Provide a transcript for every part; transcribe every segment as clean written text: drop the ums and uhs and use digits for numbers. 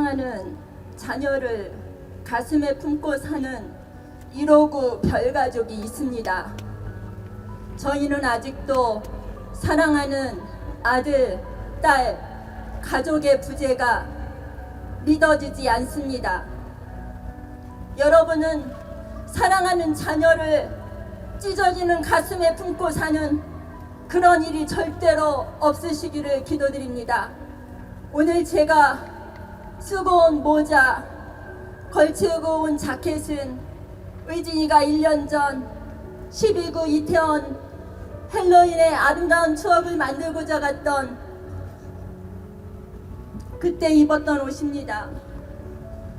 사랑하는 자녀를 가슴에 품고 사는 1호구 별가족이 있습니다. 저희는 아직도 사랑하는 아들, 딸, 가족의 부재가 믿어지지 않습니다. 여러분은 사랑하는 자녀를 찢어지는 가슴에 품고 사는 그런 일이 절대로 없으시기를 기도드립니다. 오늘 제가 쓰고 온 모자, 걸치고 온 자켓은 의진이가 1년 전 12구 이태원 헬로윈의 아름다운 추억을 만들고자 갔던 그때 입었던 옷입니다.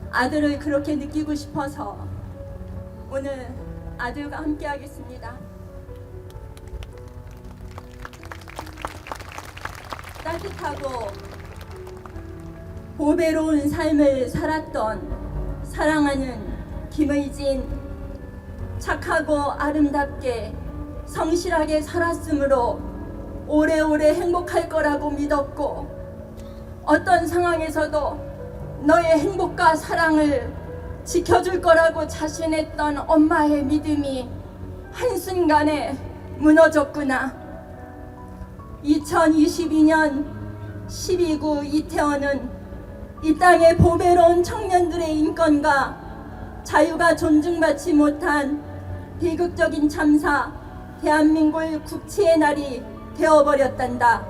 아들을 그렇게 느끼고 싶어서 오늘 아들과 함께 하겠습니다. 따뜻하고 보배로운 삶을 살았던 사랑하는 김의진, 착하고 아름답게 성실하게 살았으므로 오래오래 행복할 거라고 믿었고, 어떤 상황에서도 너의 행복과 사랑을 지켜줄 거라고 자신했던 엄마의 믿음이 한순간에 무너졌구나. 2022년 12구 이태원은 이 땅의 보배로운 청년들의 인권과 자유가 존중받지 못한 비극적인 참사, 대한민국 국치의 날이 되어버렸단다.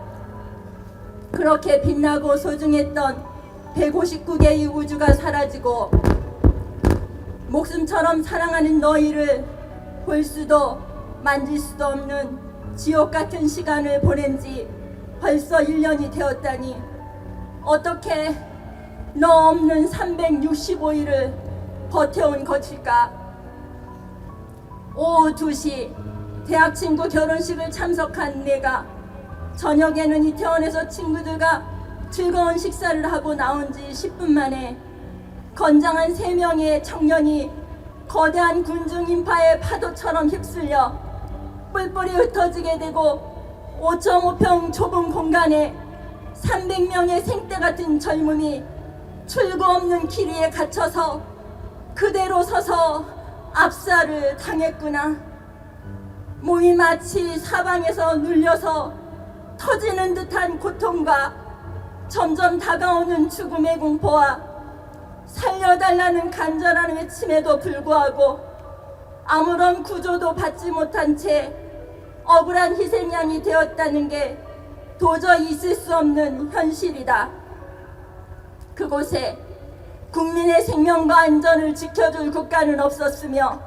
그렇게 빛나고 소중했던 159개의 우주가 사라지고 목숨처럼 사랑하는 너희를 볼 수도 만질 수도 없는 지옥 같은 시간을 보낸 지 벌써 1년이 되었다니, 어떻게 너 없는 365일을 버텨온 것일까? 오후 2시 대학 친구 결혼식을 참석한 내가 저녁에는 이태원에서 친구들과 즐거운 식사를 하고 나온 지 10분 만에 건장한 3명의 청년이 거대한 군중 인파의 파도처럼 휩쓸려 뿔뿔이 흩어지게 되고 5.5평 좁은 공간에 300명의 생떼 같은 젊음이 출구 없는 길 위에 갇혀서 그대로 서서 압살을 당했구나. 몸이 마치 사방에서 눌려서 터지는 듯한 고통과 점점 다가오는 죽음의 공포와 살려달라는 간절한 외침에도 불구하고 아무런 구조도 받지 못한 채 억울한 희생양이 되었다는 게 도저히 있을 수 없는 현실이다. 그곳에 국민의 생명과 안전을 지켜줄 국가는 없었으며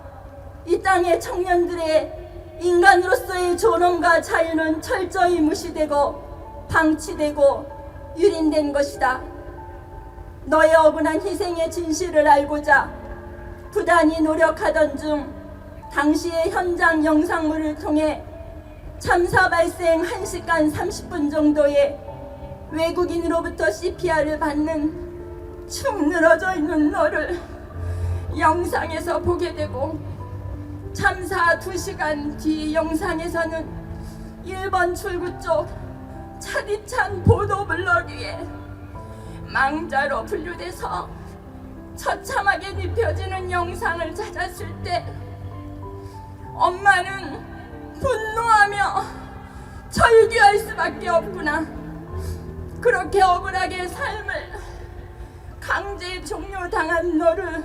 이 땅의 청년들의 인간으로서의 존엄과 자유는 철저히 무시되고 방치되고 유린된 것이다. 너의 억울한 희생의 진실을 알고자 부단히 노력하던 중 당시의 현장 영상물을 통해 참사 발생 1시간 30분 정도의 외국인으로부터 CPR을 받는 축 늘어져 있는 너를 영상에서 보게 되고, 참사 2시간 뒤 영상에서는 1번 출구 쪽 차디찬 보도블럭 위에 망자로 분류돼서 처참하게 눕혀지는 영상을 찾았을 때 엄마는 분노하며 절규할 수밖에 없구나. 그렇게 억울하게 삶을 강제 종료당한 너를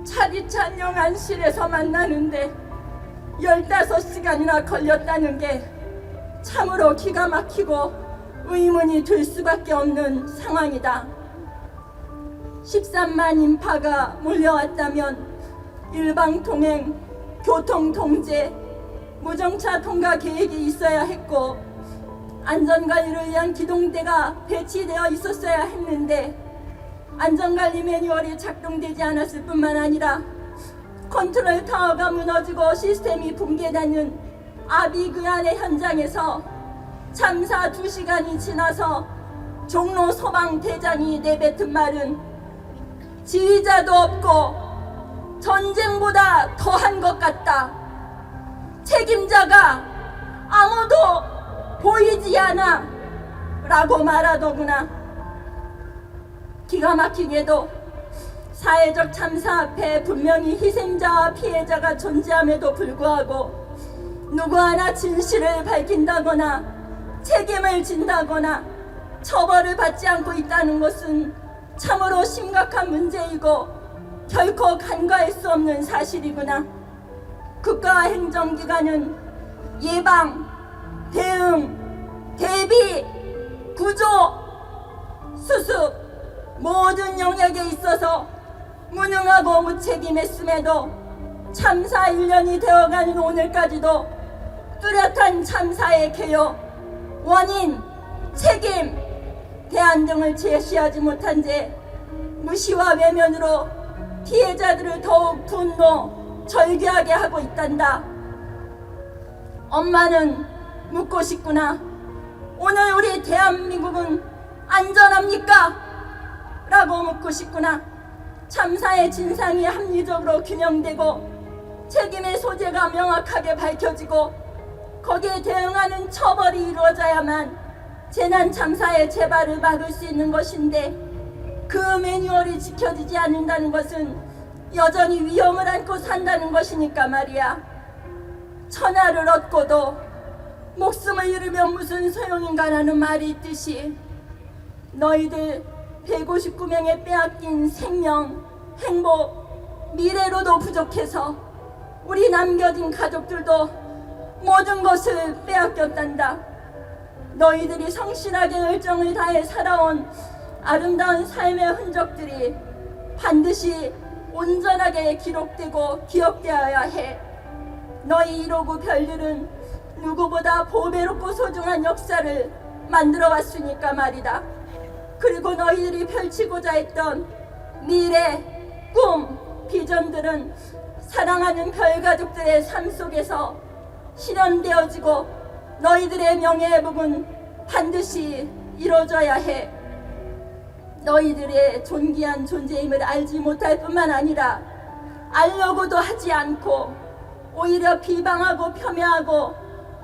차디찬 영안실에서 만나는데 15시간이나 걸렸다는 게 참으로 기가 막히고 의문이 들 수밖에 없는 상황이다. 13만 인파가 몰려왔다면 일방통행, 교통통제, 무정차 통과 계획이 있어야 했고 안전관리를 위한 기동대가 배치되어 있었어야 했는데 안전관리 매뉴얼이 작동되지 않았을 뿐만 아니라 컨트롤 타워가 무너지고 시스템이 붕괴되는 아비규환의 현장에서 참사 2시간이 지나서 종로 소방대장이 내뱉은 말은 지휘자도 없고 전쟁보다 더한 것 같다. 책임자가 아무도 보이지 않아 라고 말하더구나. 기가 막히게도 사회적 참사 앞에 분명히 희생자와 피해자가 존재함에도 불구하고 누구 하나 진실을 밝힌다거나 책임을 진다거나 처벌을 받지 않고 있다는 것은 참으로 심각한 문제이고 결코 간과할 수 없는 사실이구나. 국가와 행정기관은 예방, 대응, 대비, 구조, 수습 모든 영역에 있어서 무능하고 무책임했음에도 참사 1년이 되어가는 오늘까지도 뚜렷한 참사의 개요, 원인, 책임, 대안 등을 제시하지 못한 채 무시와 외면으로 피해자들을 더욱 분노, 절규하게 하고 있단다. 엄마는 묻고 싶구나. 오늘 우리 대한민국은 안전합니까? 라고 묻고 싶구나. 참사의 진상이 합리적으로 규명되고 책임의 소재가 명확하게 밝혀지고 거기에 대응하는 처벌이 이루어져야만 재난 참사의 재발을 막을 수 있는 것인데 그 매뉴얼이 지켜지지 않는다는 것은 여전히 위험을 안고 산다는 것이니까 말이야. 천하를 얻고도 목숨을 잃으면 무슨 소용인가라는 말이 있듯이 너희들 159명의 빼앗긴 생명, 행복, 미래로도 부족해서 우리 남겨진 가족들도 모든 것을 빼앗겼단다. 너희들이 성실하게 열정을 다해 살아온 아름다운 삶의 흔적들이 반드시 온전하게 기록되고 기억되어야 해. 너희 159 별들은 누구보다 보배롭고 소중한 역사를 만들어 왔으니까 말이다. 그리고 너희들이 펼치고자 했던 미래, 꿈, 비전들은 사랑하는 별가족들의 삶 속에서 실현되어지고 너희들의 명예회복은 반드시 이루어져야 해. 너희들의 존귀한 존재임을 알지 못할 뿐만 아니라 알려고도 하지 않고 오히려 비방하고 폄훼하고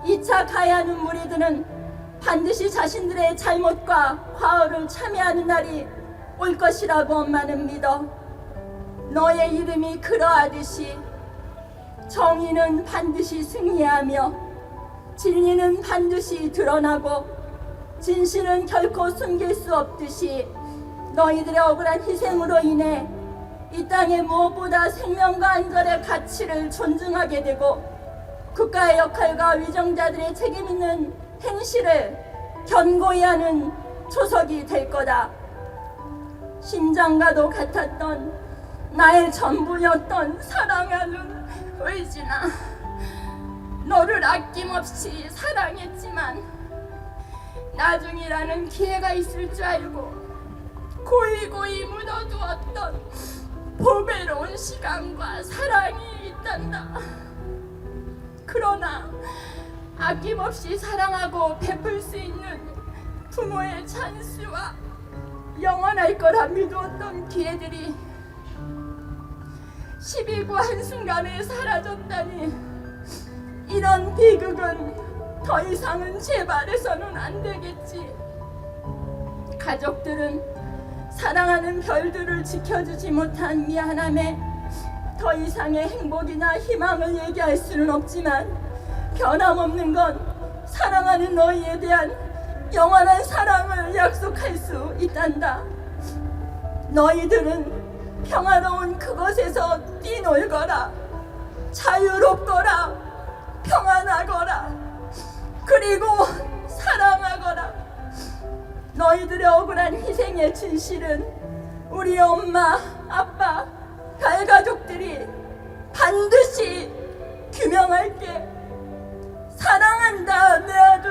2차 가해하는 무리들은 반드시 자신들의 잘못과 과오를 참여하는 날이 올 것이라고 엄마는 믿어. 너의 이름이 그러하듯이 정의는 반드시 승리하며 진리는 반드시 드러나고 진실은 결코 숨길 수 없듯이 너희들의 억울한 희생으로 인해 이 땅에 무엇보다 생명과 안전의 가치를 존중하게 되고 국가의 역할과 위정자들의 책임 있는 행실을 견고히 하는 초석이 될 거다. 심장과도 같았던 나의 전부였던 사랑하는 의진아, 너를 아낌없이 사랑했지만 나중이라는 기회가 있을 줄 알고 고이고이 묻어두었던 보배로운 시간과 사랑이 있단다. 그러나 아낌없이 사랑하고 베풀 수 있는 부모의 찬스와 영원할 거라 믿었던 기회들이 12구 한순간에 사라졌다니, 이런 비극은 더 이상은 재발해서는 안 되겠지. 가족들은 사랑하는 별들을 지켜주지 못한 미안함에 더 이상의 행복이나 희망을 얘기할 수는 없지만 변함없는 건 사랑하는 너희에 대한 영원한 사랑을 약속할 수 있단다. 너희들은 평화로운 그곳에서 뛰놀거라, 자유롭거라, 평안하거라, 그리고 사랑하거라. 너희들의 억울한 희생의 진실은 우리 엄마, 아빠, 별가족들이 반드시 규명할게. 사랑한다, 내 아들.